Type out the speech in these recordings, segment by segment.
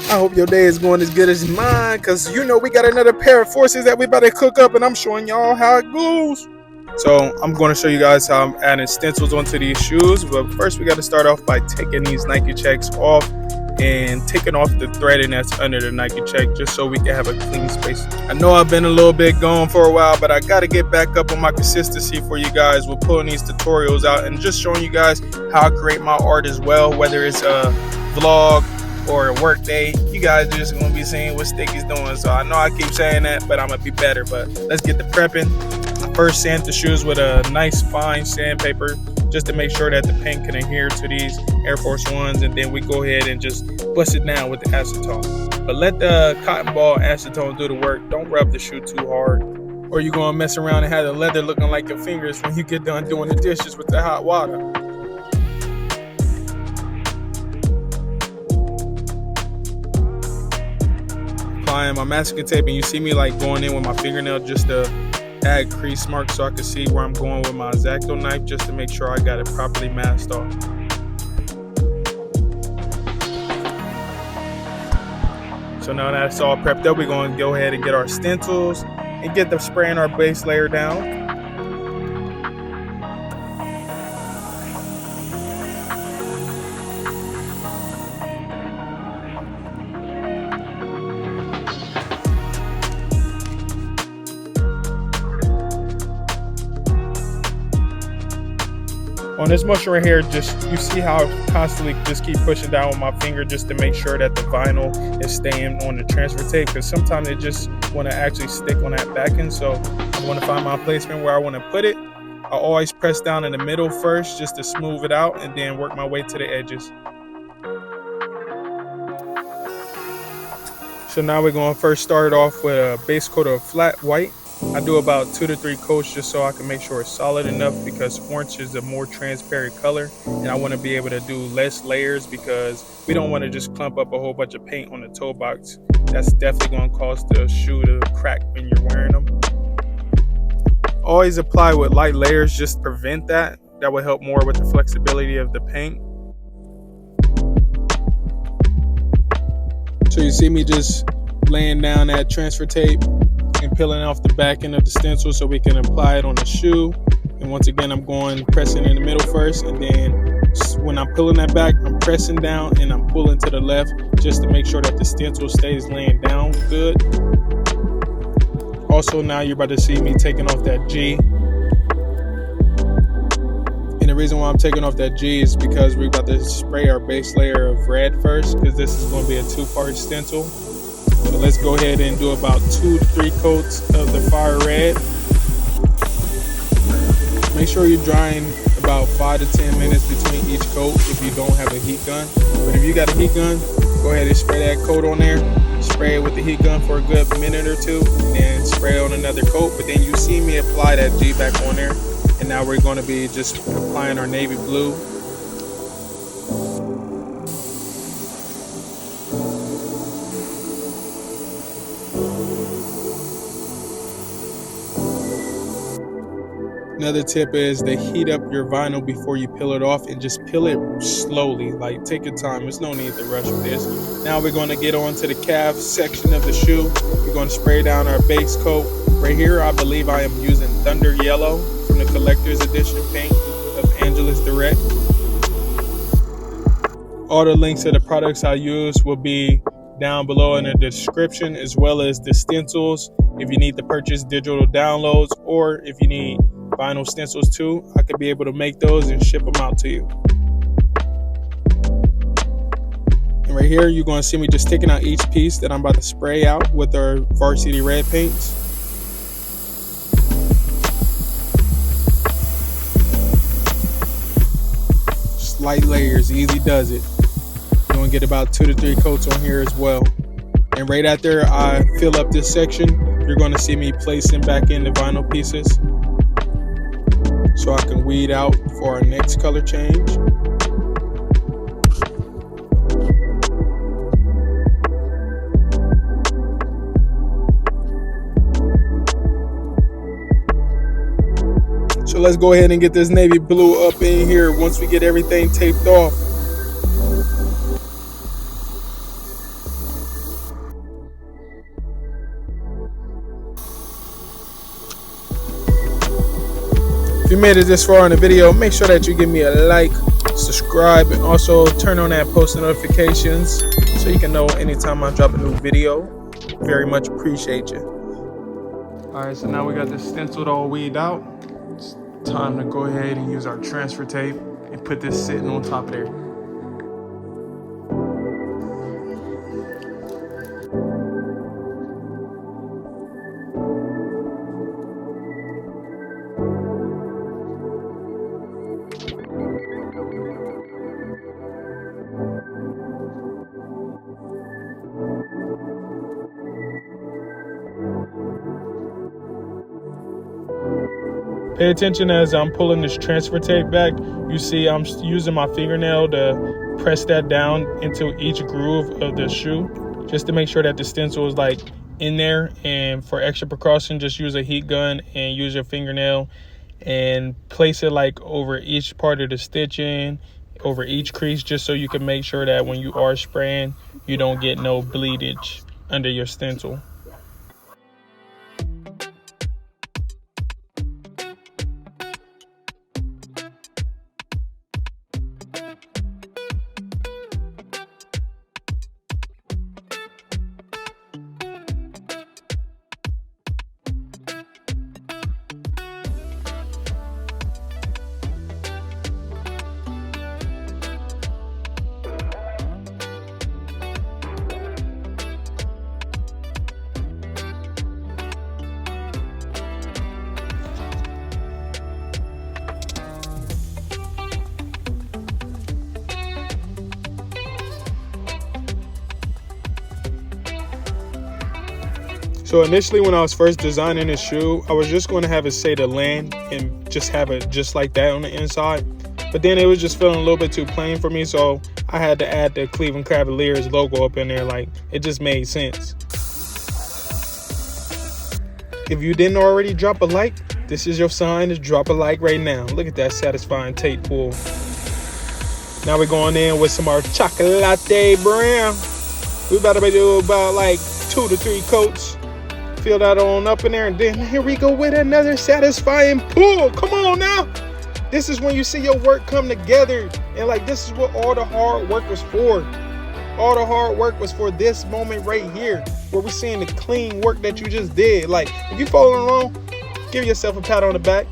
I hope your day is going as good as mine, because you know we got another pair of forces that we about to cook up, and I'm showing y'all how it goes. So I'm going to show you guys how I'm adding stencils onto these shoes. But first we got to start off by taking these Nike checks off and taking off the threading that's under the Nike check, just so we can have a clean space. I know I've been a little bit gone for a while, but I got to get back up on my consistency for you guys. We're pulling these tutorials out and just showing you guys how I create my art as well, whether it's a vlog or a work day. You guys are just going to be seeing what Sticky's doing. So I know I keep saying that, but I'm going to be better. But let's get to prepping. I first sand the shoes with a nice fine sandpaper, just to make sure that the paint can adhere to these Airforce Ones, and then we go ahead and just bust it down with the acetone. But let the cotton ball acetone do the work. Don't rub the shoe too hard, or you're going to mess around and have the leather looking like your fingers when you get done doing the dishes with the hot water. Applying my masking tape, and you see me like going in with my fingernail just to add crease marks so I can see where I'm going with my X-Acto knife, just to make sure I got it properly masked off. So now that's all prepped up, we're going to go ahead and get our stencils and get the spray in our base layer down. On this motion right here, just you see how I constantly just keep pushing down with my finger just to make sure that the vinyl is staying on the transfer tape, because sometimes they just want to actually stick on that backing. So I want to find my placement where I want to put it. I always press down in the middle first just to smooth it out, and then work my way to the edges. So now we're going to first start off with a base coat of flat white. I do about 2 to 3 coats just so I can make sure it's solid enough, because orange is a more transparent color, and I want to be able to do less layers because we don't want to just clump up a whole bunch of paint on the toe box. That's definitely going to cause the shoe to crack when you're wearing them. Always apply with light layers just to prevent that. That will help more with the flexibility of the paint. So you see me just laying down that transfer tape and peeling off the back end of the stencil so we can apply it on the shoe. And once again, I'm going pressing in the middle first, and then when I'm pulling that back, I'm pressing down and I'm pulling to the left just to make sure that the stencil stays laying down good. Also, now you're about to see me taking off that G. And the reason why I'm taking off that G is because we're about to spray our base layer of red first, because this is going to be a 2-part stencil. So let's go ahead and do about 2 to 3 coats of the fire red. Make sure you're drying about 5 to 10 minutes between each coat if you don't have a heat gun. But if you got a heat gun, go ahead and spray that coat on there. Spray it with the heat gun for a good minute or two, and then spray on another coat. But then you see me apply that G back on there. And now we're going to be just applying our navy blue. Another tip is to heat up your vinyl before you peel it off, and just peel it slowly. Like, take your time. There's no need to rush with this. Now we're going to get on to the calf section of the shoe. We're going to spray down our base coat. Right here, I believe I am using Thunder Yellow from the Collector's Edition paint of Angelus Direct. All the links to the products I use will be down below in the description, as well as the stencils if you need to purchase digital downloads, or if you need vinyl stencils too, I could be able to make those and ship them out to you. And right here, you're going to see me just taking out each piece that I'm about to spray out with our Varsity Red paints. Just light layers, easy does it. You're going to get about 2 to 3 coats on here as well. And right after I fill up this section, you're going to see me placing back in the vinyl pieces, so I can weed out for our next color change. So let's go ahead and get this navy blue up in here once we get everything taped off. If you made it this far in the video, make sure that you give me a like, subscribe, and also turn on that post notifications so you can know anytime I drop a new video. Very much appreciate you. Alright, so now we got this stenciled all weeded out. It's time to go ahead and use our transfer tape and put this sitting on top of there. Pay attention as I'm pulling this transfer tape back. You see I'm using my fingernail to press that down into each groove of the shoe, just to make sure that the stencil is like in there. And for extra precaution, just use a heat gun and use your fingernail and place it like over each part of the stitching, over each crease, just so you can make sure that when you are spraying, you don't get no bleedage under your stencil. So initially when I was first designing this shoe, I was just going to have it say the land and just have it just like that on the inside. But then it was just feeling a little bit too plain for me, so I had to add the Cleveland Cavaliers logo up in there. Like, it just made sense. If you didn't already drop a like, this is your sign to drop a like right now. Look at that satisfying tape pull. Now we're going in with some of our chocolate brown. We about to do about like 2 to 3 coats. Fill that on up in there, and then here we go with another satisfying pull. Come on now. This is when you see your work come together, and like, this is what all the hard work was for. All the hard work was for this moment right here, where we're seeing the clean work that you just did. Like, if you following along, give yourself a pat on the back.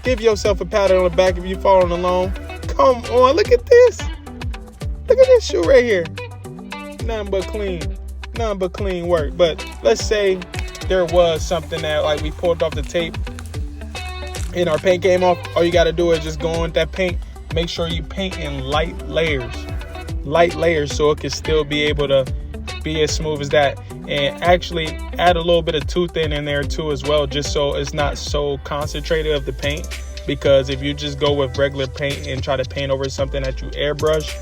Give yourself a pat on the back if you following along. Come on, look at this. Look at this shoe right here. Nothing but clean work. But let's say there was something that like we pulled off the tape and our paint came off. All you got to do is just go in with that paint. Make sure you paint in light layers, so it can still be able to be as smooth as that. And actually add a little bit of tooth thin in there too as well, just so it's not so concentrated of the paint. Because if you just go with regular paint and try to paint over something that you airbrush,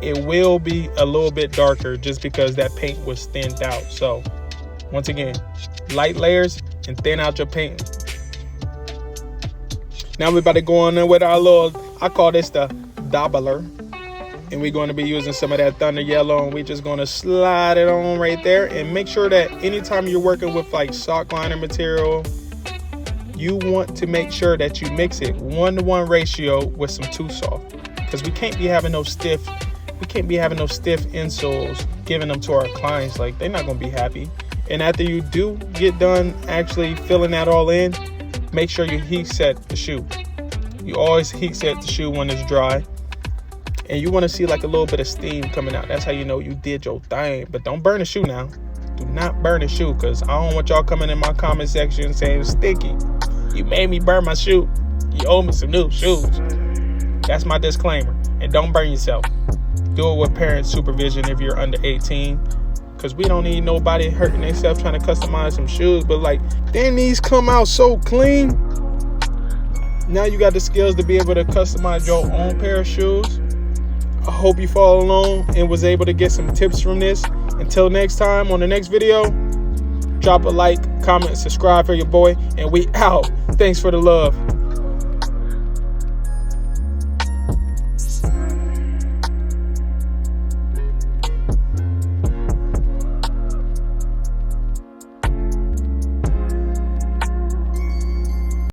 it will be a little bit darker just because that paint was thinned out. So once again, light layers and thin out your paint. Now we're about to go on there with our little, I call this the dabbler. And we're going to be using some of that thunder yellow, and we're just going to slide it on right there. And make sure that anytime you're working with like sock liner material, you want to make sure that you mix it 1-to-1 ratio with some too soft, because we can't be having no stiff insoles giving them to our clients. Like, they're not going to be happy. And after you do get done actually filling that all in, make sure you heat set the shoe. You always heat set the shoe when it's dry. And you want to see like a little bit of steam coming out. That's how you know you did your thing. But don't burn the shoe now. Do not burn the shoe, because I don't want y'all coming in my comment section saying, Sticky, you made me burn my shoe. You owe me some new shoes. That's my disclaimer. And don't burn yourself. Do it with parent supervision if you're under 18. Because we don't need nobody hurting themselves trying to customize some shoes. But like, then these come out so clean. Now you got the skills to be able to customize your own pair of shoes. I hope you follow along and was able to get some tips from this. Until next time, on the next video, drop a like, comment, subscribe for your boy, and we out. Thanks for the love.